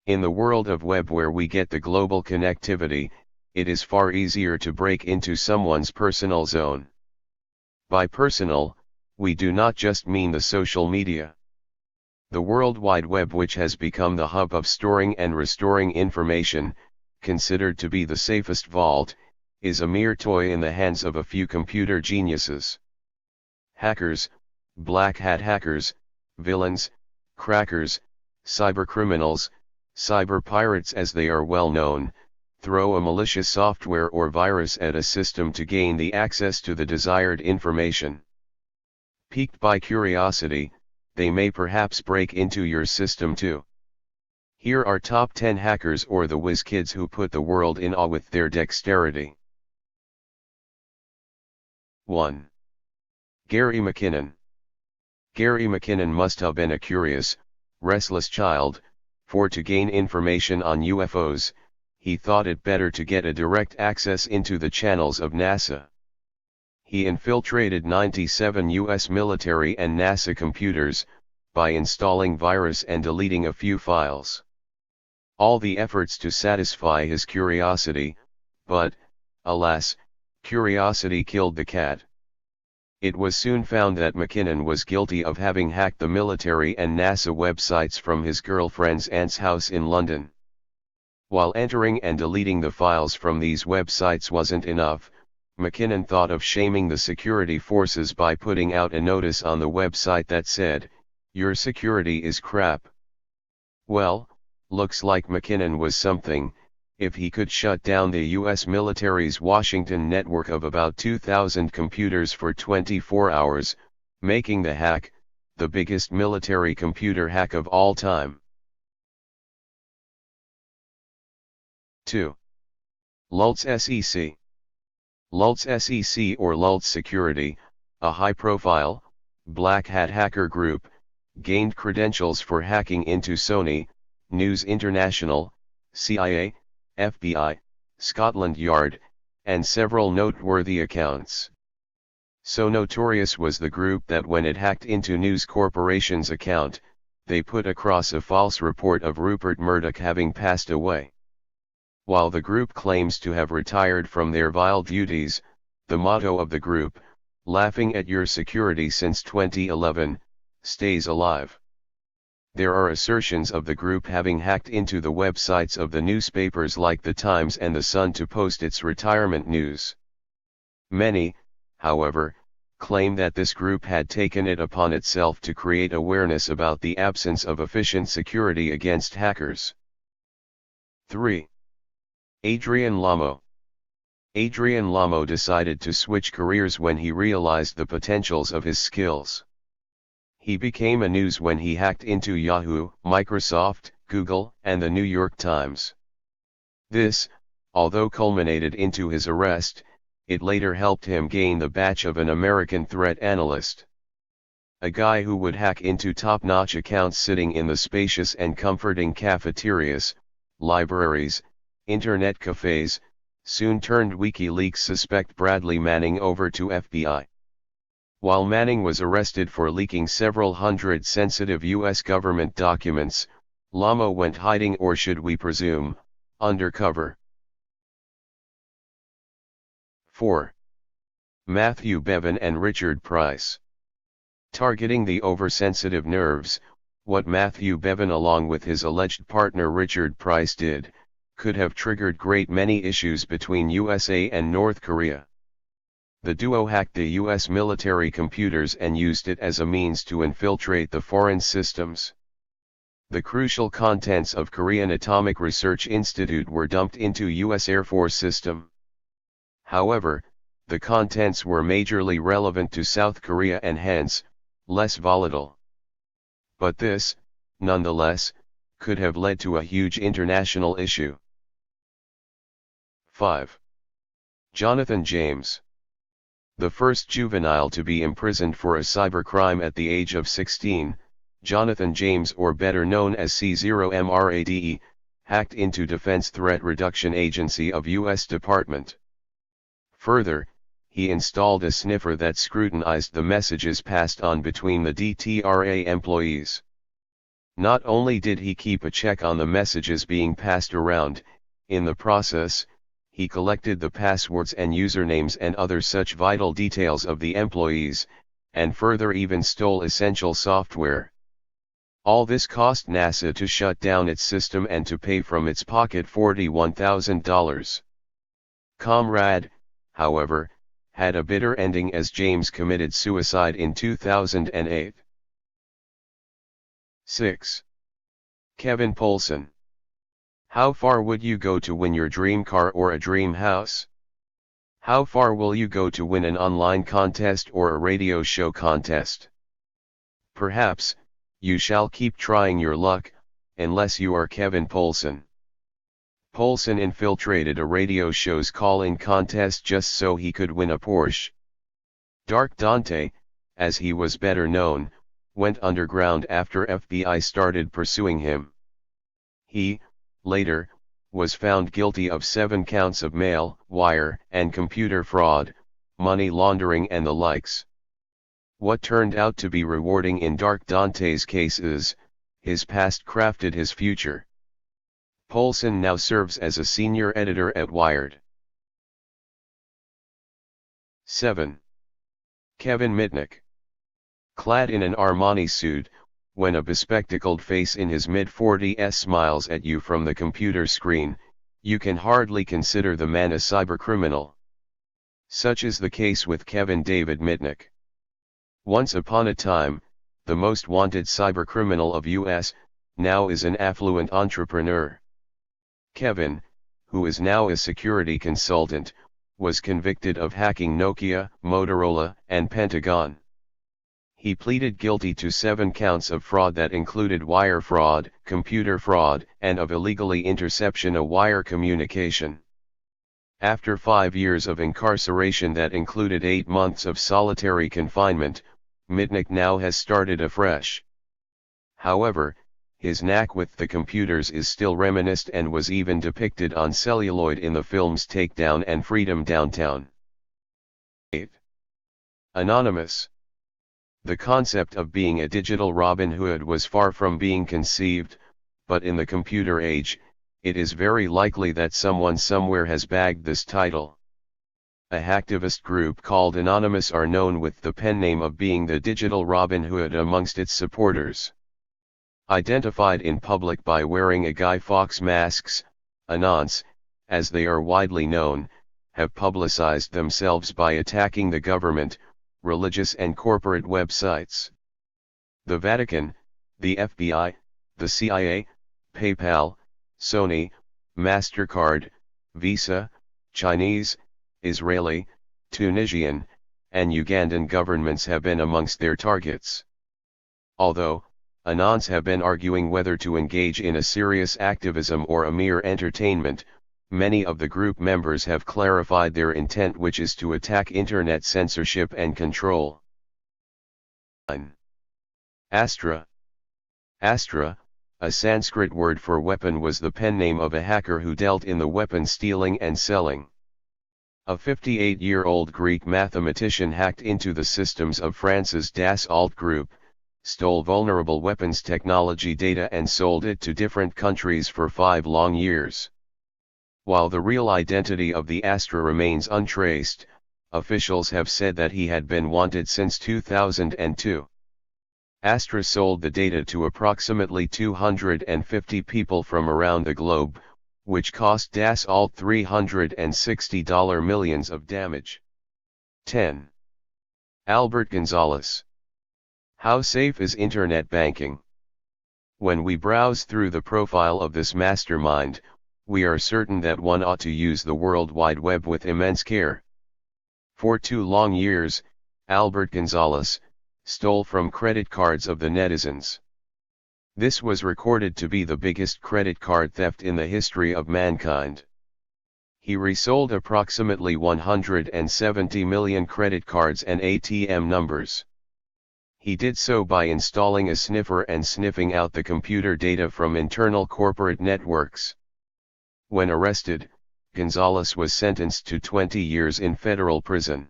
In the world of web where we get the global connectivity, it is far easier to break into someone's personal zone. By personal, we do not just mean the social media. The World Wide Web, which has become the hub of storing and restoring information, considered to be the safest vault, is a mere toy in the hands of a few computer geniuses. Hackers, black hat hackers, villains, crackers, cybercriminals, cyber pirates as they are well known, throw a malicious software or virus at a system to gain the access to the desired information. Piqued by curiosity, they may perhaps break into your system too. Here are top 10 hackers or the whiz kids who put the world in awe with their dexterity. 1. Gary McKinnon. Gary McKinnon must have been a curious, restless child, for to gain information on UFOs, he thought it better to get a direct access into the channels of NASA. He infiltrated 97 US military and NASA computers, by installing virus and deleting a few files. All the efforts to satisfy his curiosity, but, alas, curiosity killed the cat. It was soon found that McKinnon was guilty of having hacked the military and NASA websites from his girlfriend's aunt's house in London. While entering and deleting the files from these websites wasn't enough, McKinnon thought of shaming the security forces by putting out a notice on the website that said, "Your security is crap." Well, looks like McKinnon was something, if he could shut down the US military's Washington network of about 2,000 computers for 24 hours, making the hack the biggest military computer hack of all time. 2. Lulz SEC. Lulz SEC or Lulz Security, a high-profile, black hat hacker group, gained credentials for hacking into Sony, News International, CIA, FBI, Scotland Yard, and several noteworthy accounts. So notorious was the group that when it hacked into News Corporation's account, they put across a false report of Rupert Murdoch having passed away. While the group claims to have retired from their vile duties, the motto of the group, "Laughing at your security since 2011, stays alive." There are assertions of the group having hacked into the websites of the newspapers like The Times and The Sun to post its retirement news. Many, however, claim that this group had taken it upon itself to create awareness about the absence of efficient security against hackers. 3. Adrian Lomo. Adrian Lomo decided to switch careers when he realized the potentials of his skills. He became a news when he hacked into Yahoo, Microsoft, Google, and the New York Times. This, although culminated into his arrest, it later helped him gain the badge of an American threat analyst. A guy who would hack into top-notch accounts sitting in the spacious and comforting cafeterias, libraries, internet cafes, soon turned WikiLeaks suspect Bradley Manning over to FBI. While Manning was arrested for leaking several hundred sensitive U.S. government documents, Lomo went hiding, or should we presume, undercover. 4. Matthew Bevin and Richard Price. Targeting the oversensitive nerves, what Matthew Bevin along with his alleged partner Richard Price did, could have triggered great many issues between USA and North Korea. The duo hacked the US military computers and used it as a means to infiltrate the foreign systems. The crucial contents of Korean Atomic Research Institute were dumped into US Air Force system. However, the contents were majorly relevant to South Korea and hence, less volatile. But this, nonetheless, could have led to a huge international issue. 5. Jonathan James. The first juvenile to be imprisoned for a cybercrime at the age of 16, Jonathan James, or better known as C0MRADE, hacked into Defense Threat Reduction Agency of U.S. Department. Further, he installed a sniffer that scrutinized the messages passed on between the DTRA employees. Not only did he keep a check on the messages being passed around, in the process, he collected the passwords and usernames and other such vital details of the employees, and further even stole essential software. All this cost NASA to shut down its system and to pay from its pocket $41,000. Comrade, however, had a bitter ending as James committed suicide in 2008. 6. Kevin Poulsen. How far would you go to win your dream car or a dream house? How far will you go to win an online contest or a radio show contest? Perhaps, you shall keep trying your luck, unless you are Kevin Poulsen. Poulsen infiltrated a radio show's call-in contest just so he could win a Porsche. Dark Dante, as he was better known, went underground after FBI started pursuing him. He, later, was found guilty of 7 counts of mail, wire, and computer fraud, money laundering and the likes. What turned out to be rewarding in Dark Dante's case is, his past crafted his future. Poulsen now serves as a senior editor at Wired. 7. Kevin Mitnick. Clad in an Armani suit, when a bespectacled face in his mid-40s smiles at you from the computer screen, you can hardly consider the man a cybercriminal. Such is the case with Kevin David Mitnick. Once upon a time, the most wanted cybercriminal of US, now is an affluent entrepreneur. Kevin, who is now a security consultant, was convicted of hacking Nokia, Motorola, and Pentagon. He pleaded guilty to 7 counts of fraud that included wire fraud, computer fraud, and of illegally interception of wire communication. After 5 years of incarceration that included 8 months of solitary confinement, Mitnick now has started afresh. However, his knack with the computers is still reminiscent and was even depicted on celluloid in the films Takedown and Freedom Downtown. 8. Anonymous. The concept of being a digital Robin Hood was far from being conceived, but in the computer age, it is very likely that someone somewhere has bagged this title. A hacktivist group called Anonymous are known with the pen name of being the digital Robin Hood amongst its supporters. Identified in public by wearing a Guy Fawkes masks, Anons, as they are widely known, have publicized themselves by attacking the government, religious and corporate websites. The Vatican, the FBI, the CIA, PayPal, Sony, MasterCard, Visa, Chinese, Israeli, Tunisian, and Ugandan governments have been amongst their targets. Although, Anons have been arguing whether to engage in a serious activism or a mere entertainment, many of the group members have clarified their intent, which is to attack internet censorship and control. 9. Astra. Astra, a Sanskrit word for weapon, was the pen name of a hacker who dealt in the weapon stealing and selling. A 58-year-old Greek mathematician hacked into the systems of France's Dassault Group, stole vulnerable weapons technology data and sold it to different countries for 5 long years. While the real identity of the Astra remains untraced, officials have said that he had been wanted since 2002. Astra sold the data to approximately 250 people from around the globe, which cost Dassault $360 millions of damage. 10. Albert Gonzalez. How safe is internet banking? When we browse through the profile of this mastermind, we are certain that one ought to use the World Wide Web with immense care. For 2 long years, Albert Gonzalez stole from credit cards of the netizens. This was recorded to be the biggest credit card theft in the history of mankind. He resold approximately 170 million credit cards and ATM numbers. He did so by installing a sniffer and sniffing out the computer data from internal corporate networks. When arrested, Gonzalez was sentenced to 20 years in federal prison.